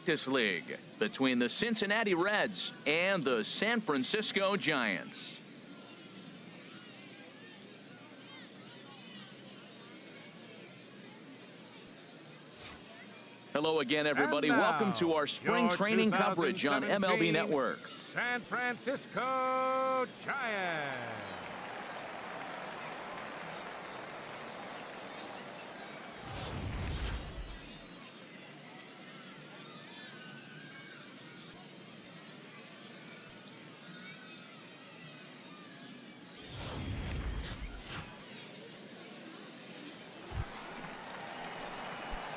Cactus League between the Cincinnati Reds and the San Francisco Giants. Hello again, everybody. Welcome to our spring training coverage on MLB Network. San Francisco Giants.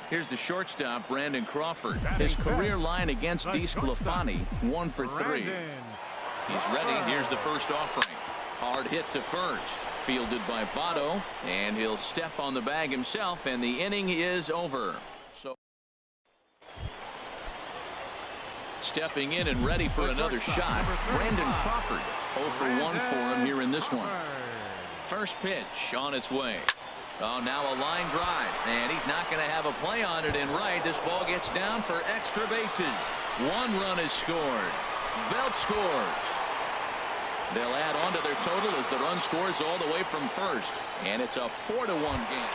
Here's the shortstop, Brandon Crawford. His career line against DeSclafani, 1 for 3. He's ready. Here's the first offering. Hard hit to first. Fielded by Votto, and he'll step on the bag himself, and the inning is over. So, stepping in and ready for another shot, Brandon Crawford. 0 for 1 for him here in this one. First pitch on its way. Oh, now a line drive, and he's not going to have a play on it in right. This ball gets down for extra bases. 1 run is scored. Belt scores. They'll add on to their total as the run scores all the way from first, and it's a 4-1 game.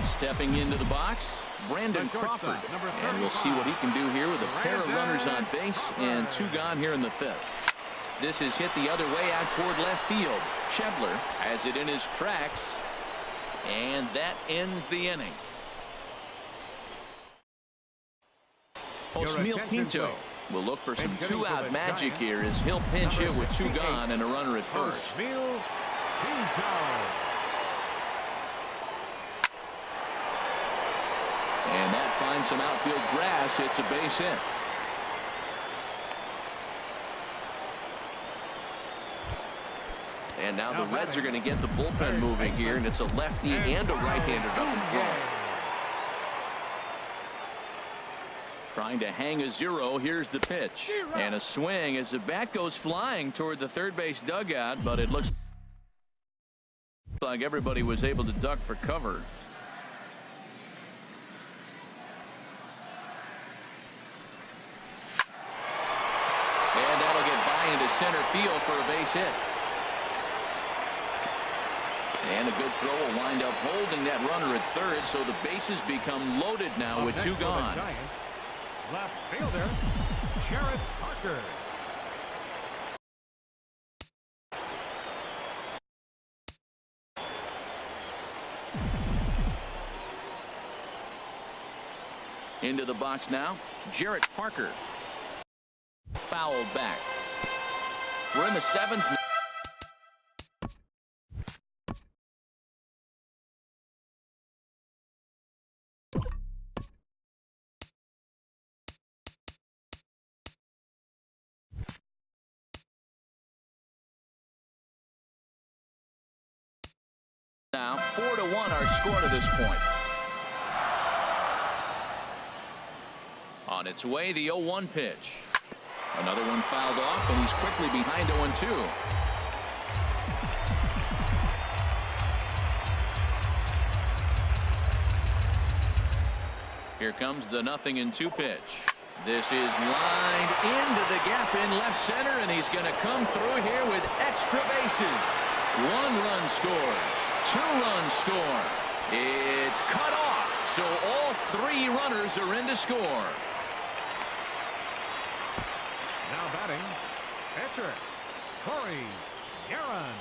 Stepping into the box, Brandon Crawford, and we'll see what he can do here with a pair of runners on base and 2 gone here in the 5th. This is hit the other way out toward left field. Schebler has it in his tracks, and that ends the inning. Osmeal Pinto will look for some 2-out magic here as he'll pinch hit with 2 gone and a runner at first. Osmeal Pinto. And that finds some outfield grass. It's a base hit. And now the Reds are going to get the bullpen moving here, and it's a lefty and a right-hander up in front. Trying to hang a 0. Here's the pitch. And a swing as the bat goes flying toward the third base dugout, but it looks like everybody was able to duck for cover. And that'll get by into center field for a base hit. And a good throw will wind up holding that runner at third, so the bases become loaded now with 2 gone. Left fielder, Jarrett Parker. Into the box now, Jarrett Parker. Fouled back. We're in the 7th. Now 4-1 our score to this point. On its way, the 0-1 pitch. Another one fouled off, and he's quickly behind 0-2. Here comes the 0-2 pitch. This is lined into the gap in left center, and he's going to come through here with extra bases. 1 run scores. 2 runs score. It's cut off, so all 3 runners are in to score. Now batting, pitcher, Corey Aaron.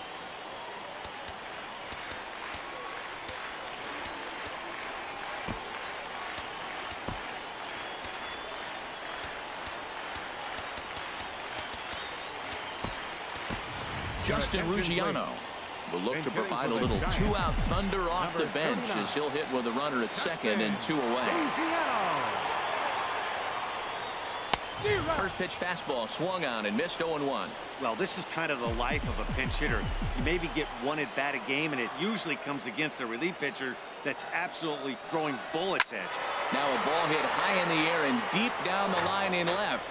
Justin Ruggiano will look to provide a little 2-out thunder off the bench as he'll hit with a runner at second and 2 away. First pitch fastball swung on and missed 0-1. Well, this is kind of the life of a pinch hitter. You maybe get 1 at bat a game, and it usually comes against a relief pitcher that's absolutely throwing bullets at you. Now a ball hit high in the air and deep down the line in left.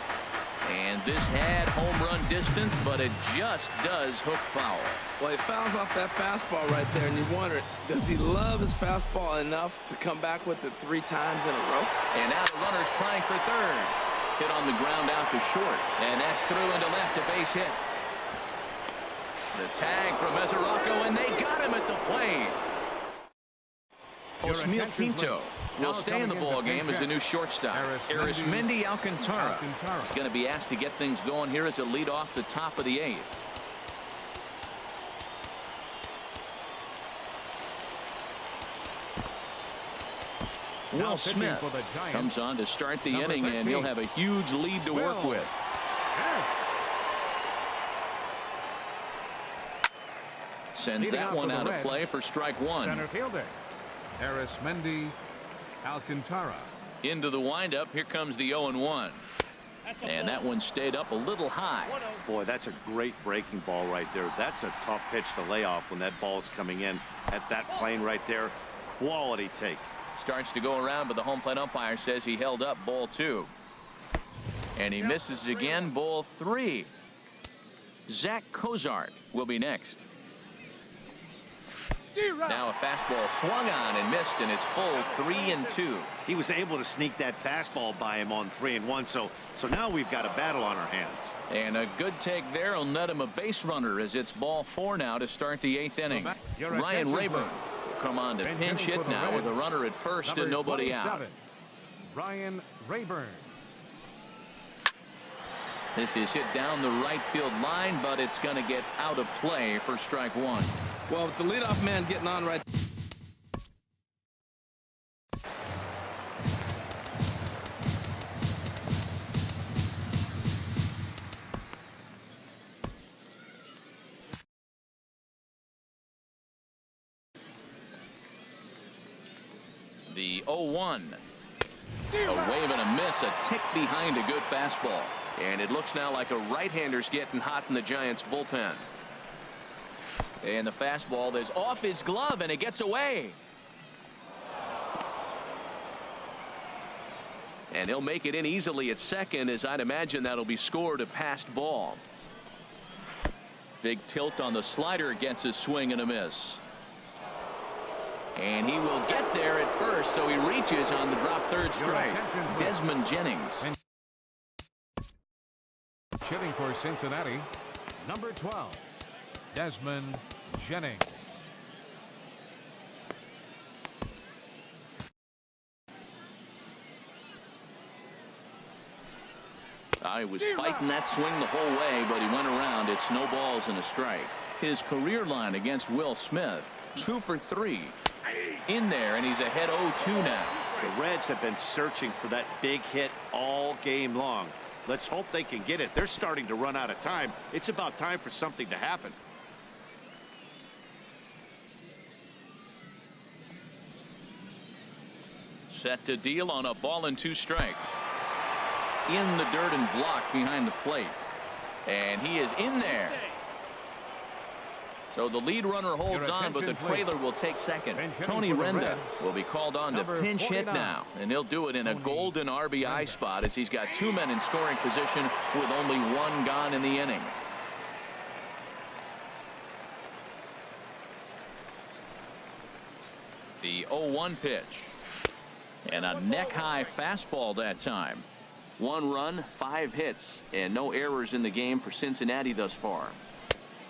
And this had home run distance, but it just does hook foul. Well, he fouls off that fastball right there, and you wonder, does he love his fastball enough to come back with it 3 times in a row? And now the runner's trying for third. Hit on the ground out to short, and that's through into left, a base hit. The tag from Mesoraco, and they got him at the plate. Osmeal Pinto will stay in the ball game as the new shortstop. Arismendi Alcantara is going to be asked to get things going here as it lead off the top of the 8th. Will Smith comes on to start the inning, and he'll have a huge lead to work with. Sends that one out of play for strike 1. Center fielder, Arismendi Alcantara. Into the windup. Here comes the 0-1. And that one stayed up a little high. Boy, that's a great breaking ball right there. That's a tough pitch to lay off when that ball is coming in at that plane right there. Quality take. Starts to go around, but the home plate umpire says he held up ball 2. And he misses again, ball 3. Zach Cozart will be next. Now a fastball swung on and missed, and it's full 3-2. He was able to sneak that fastball by him on 3-1, so now we've got a battle on our hands. And a good take there will net him a base runner as it's ball 4 now to start the 8th inning. Ryan Rayburn will come on to pinch hit now with a runner at first and nobody out. Ryan Rayburn. This is hit down the right field line, but it's going to get out of play for strike 1. Well, with the leadoff man getting on right. The 0-1. A wave and a miss, a tick behind a good fastball. And it looks now like a right-hander's getting hot in the Giants bullpen. And the fastball that's off his glove, and it gets away. And he'll make it in easily at second, as I'd imagine that'll be scored a passed ball. Big tilt on the slider, gets a swing and a miss. And he will get there at first, so he reaches on the drop third strike. Desmond Jennings. Hitting for Cincinnati, number 12, Desmond Jennings. He was fighting that swing the whole way, but he went around. It's no balls and a strike. His career line against Will Smith, 2 for 3. In there, and he's ahead 0-2 now. The Reds have been searching for that big hit all game long. Let's hope they can get it. They're starting to run out of time. It's about time for something to happen. Set to deal on a ball and 2 strikes. In the dirt and blocked behind the plate. And he is in there. So the lead runner holds on, but the trailer will take second. Tony Renda will be called on to pinch hit now, and he'll do it in a golden RBI spot as he's got 2 men in scoring position with only 1 gone in the inning. The 0-1 pitch. And a neck-high fastball that time. 1 run, 5 hits, and no errors in the game for Cincinnati thus far.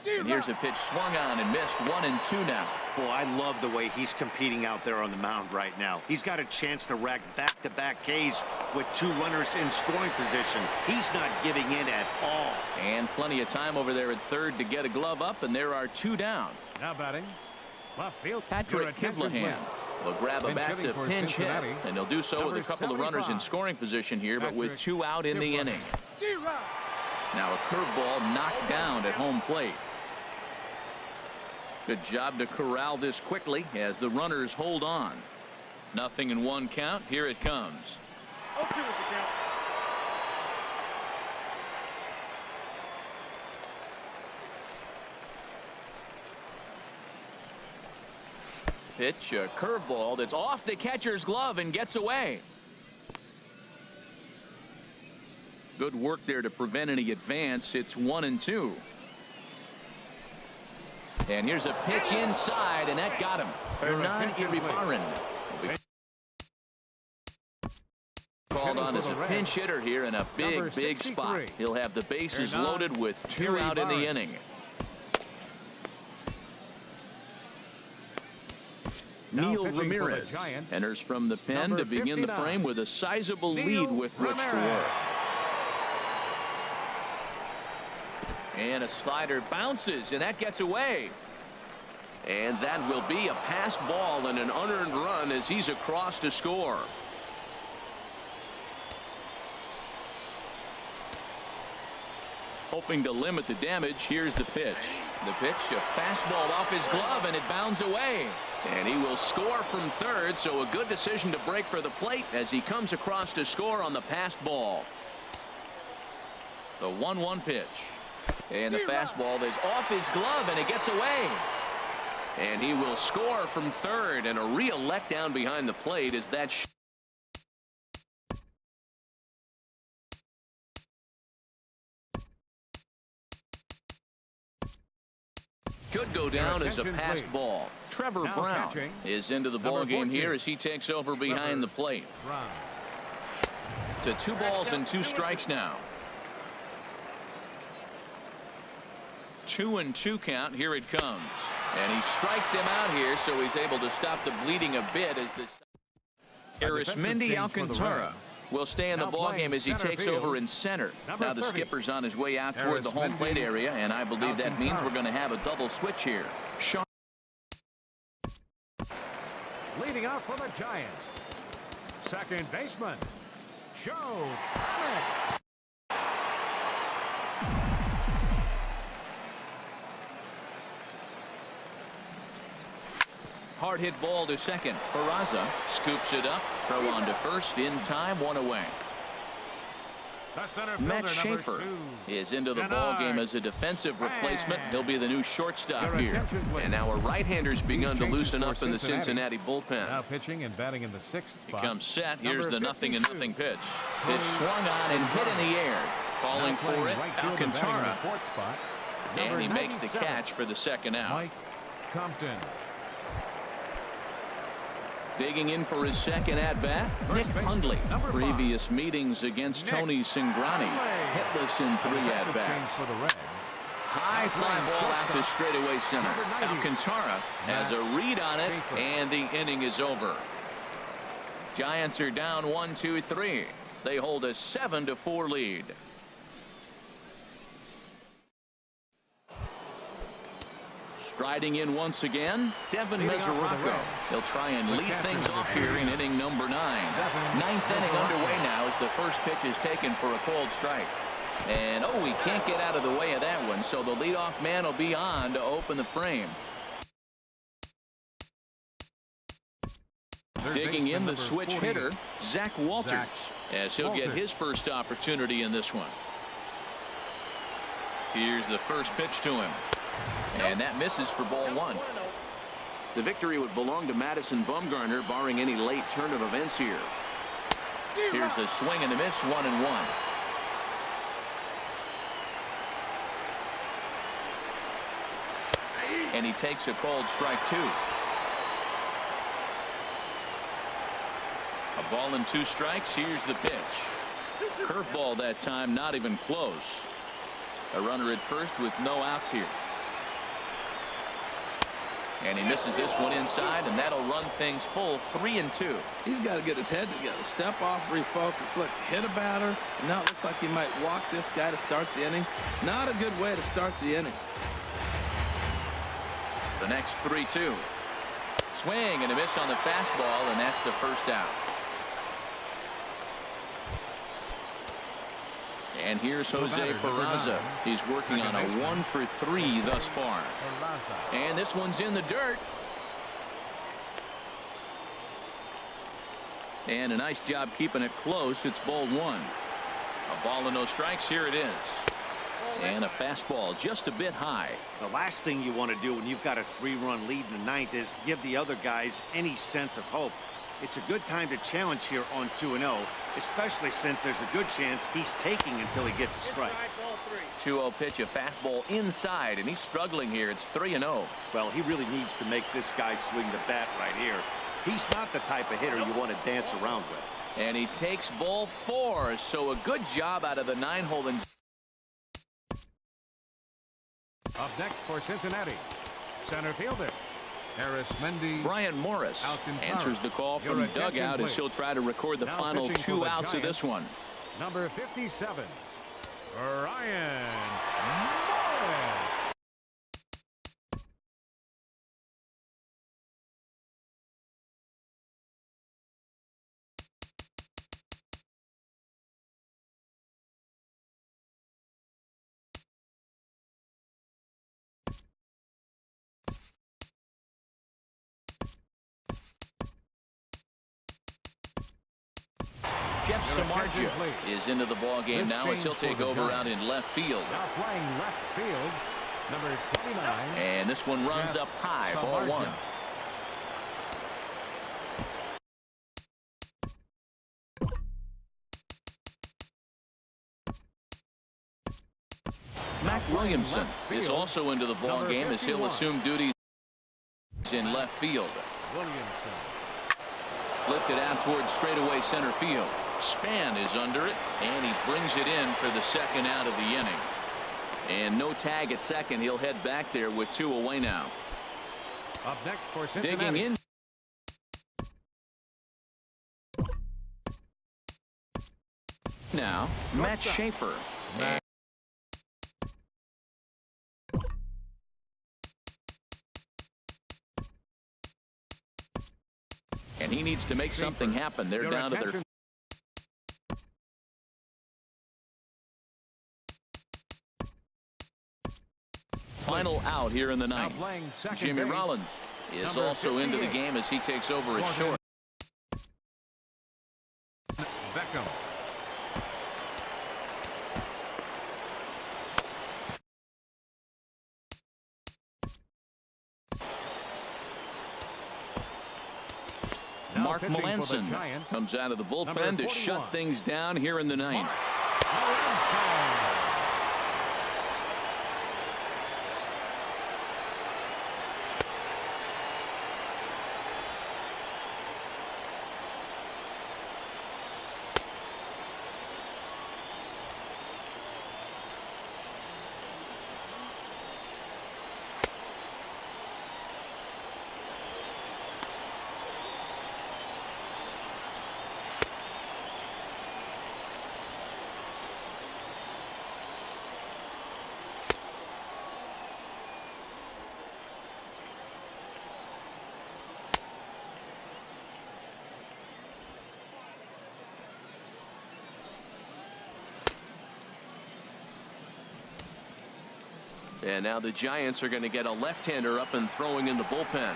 And here's a pitch swung on and missed. 1-2 now. Boy, I love the way he's competing out there on the mound right now. He's got a chance to rack back-to-back Ks with 2 runners in scoring position. He's not giving in at all. And plenty of time over there at third to get a glove up, and there are 2 down. Now batting, left field, Patrick Kivlahan will grab a bat to pinch hit, and he'll do so with a couple of runners in scoring position here, but with 2 out in the inning. Now a curveball knocked down at home plate. Good job to corral this quickly as the runners hold on. 0-1 count. Here it comes. 0-2 with the count. Pitch, a curveball that's off the catcher's glove and gets away. Good work there to prevent any advance. It's 1-2. And here's a pitch inside, and that got him. Hernan Iribarren called on as a pinch hitter here in a big spot. He'll have the bases loaded with 2 out in the inning. Neil Ramirez enters from the pen to begin the frame with a sizable lead with which to work. And a slider bounces, and that gets away. And that will be a passed ball and an unearned run as he's across to score. Hoping to limit the damage, here's the pitch. The pitch, a fastball off his glove, and it bounds away. And he will score from third, so a good decision to break for the plate as he comes across to score on the passed ball. The 1-1 pitch. And the fastball is off his glove, and it gets away. And he will score from third, and a real letdown behind the plate as that could go down as a passed ball. Trevor Brown is into the ball game here as he takes over behind the plate. To 2 balls and 2 strikes now. 2-2 count. Here it comes. And he strikes him out here, so he's able to stop the bleeding a bit as this. Arismendi Alcantara will stay in the ballgame as he takes over in center. Now the skipper's on his way out toward the home plate area, and I believe that means we're going to have a double switch here. Leading off for the Giants, second baseman, Joe. Hard hit ball to second. Peraza scoops it up. Throw on to first in time. 1 away. Matt Schaefer is into the ball game as a defensive replacement. He'll be the new shortstop here. And now a right-hander's begun to loosen up in the Cincinnati bullpen. Now pitching and batting in the 6th spot. He comes set. Here's the 0-0 pitch. It's swung on and hit in the air. Calling for it, Alcantara. And he makes the catch for the second out. Mike Compton. Digging in for his second at-bat, Nick Hundley. Previous meetings against Tony Cingrani. Hitless in 3 at-bats. High fly ball out to straightaway center. Alcantara has a read on it, and the inning is over. Giants are down 1-2-3. They hold a 7-4 lead. Striding in once again, Devin Mesoraco. He'll try and lead things off here in inning number 9. 9th inning underway now as the first pitch is taken for a cold strike. And oh, he can't get out of the way of that one, so the leadoff man will be on to open the frame. Digging in the switch hitter, Zach Walters, as he'll get his first opportunity in this one. Here's the first pitch to him. And that misses for ball 1. The victory would belong to Madison Bumgarner, barring any late turn of events here. Here's a swing and a miss, 1-1. And he takes a called strike 2. A ball and 2 strikes. Here's the pitch. Curveball that time, not even close. A runner at first with no outs here. And he misses this one inside, and that'll run things full 3-2. He's got to get his head together, step off, refocus. Look, hit a batter, and now it looks like he might walk this guy to start the inning. Not a good way to start the inning. The next 3-2. Swing and a miss on the fastball, and that's the first out. And here's Jose Peraza. He's working on a 1 for 3 thus far. And this one's in the dirt. And a nice job keeping it close. It's ball 1. A ball and no strikes. Here it is. And a fastball just a bit high. The last thing you want to do when you've got a 3-run lead in the 9th is give the other guys any sense of hope. It's a good time to challenge here on 2-0 especially since there's a good chance he's taking until he gets a strike. 2-0 pitch, a fastball inside, and he's struggling here. It's 3-0. Well, he really needs to make this guy swing the bat right here. He's not the type of hitter you want to dance around with. And he takes ball 4, so a good job out of the 9-hole. And Up next for Cincinnati, center fielder Arismendi. Brian Morris answers the call Your from attention, dugout as please. he'll try to record the Now final pitching for 2 the outs of Giants, this one. number 57, Brian Morris. Jeff Your attention, Samardzija please. is into the ball game This now as he'll change take for the over out Giants. in left field. Now playing left field, number 29. And this one runs Jeff up high, ball Samardzija. 1. Mac Williamson left is field, also into the ball number game as he'll 51. assume duties in left field. Williamson. Lifted out towards straightaway center field. Span is under it, and he brings it in for the second out of the inning. And no tag at second. He'll head back there with 2 away now. Up next for Cincinnati. Digging in. Now, Matt Schaefer. Matt. And he needs to make something happen. They're Your down to their attention. final out here in the Now ninth. playing second Jimmy base, Rollins is number also into the 58. game as he takes over at Gordon short. Beckham. Now Mark pitching for the Melanson Giants, comes out of the number bullpen to 41. shut things down here in the ninth. Melanson. And now the Giants are going to get a left-hander up and throwing in the bullpen.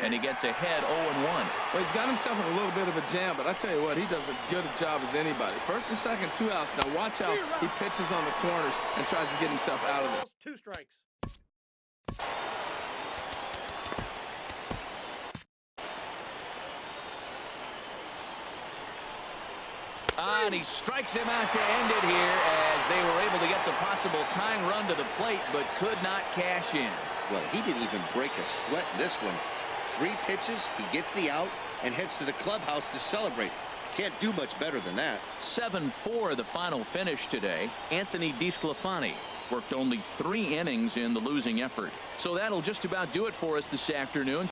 And he gets ahead 0-1. Well, he's got himself in a little bit of a jam, but I tell you what, he does as good a job as anybody. First and second, 2 outs. Now watch how he pitches on the corners and tries to get himself out of it. 2 strikes. And he strikes him out to end it here as they were able to get the possible tying run to the plate, but could not cash in. Well, he didn't even break a sweat in this one. 3 pitches, he gets the out and heads to the clubhouse to celebrate. Can't do much better than that. 7-4 the final finish today. Anthony DeSclafani worked only 3 innings in the losing effort. So that'll just about do it for us this afternoon.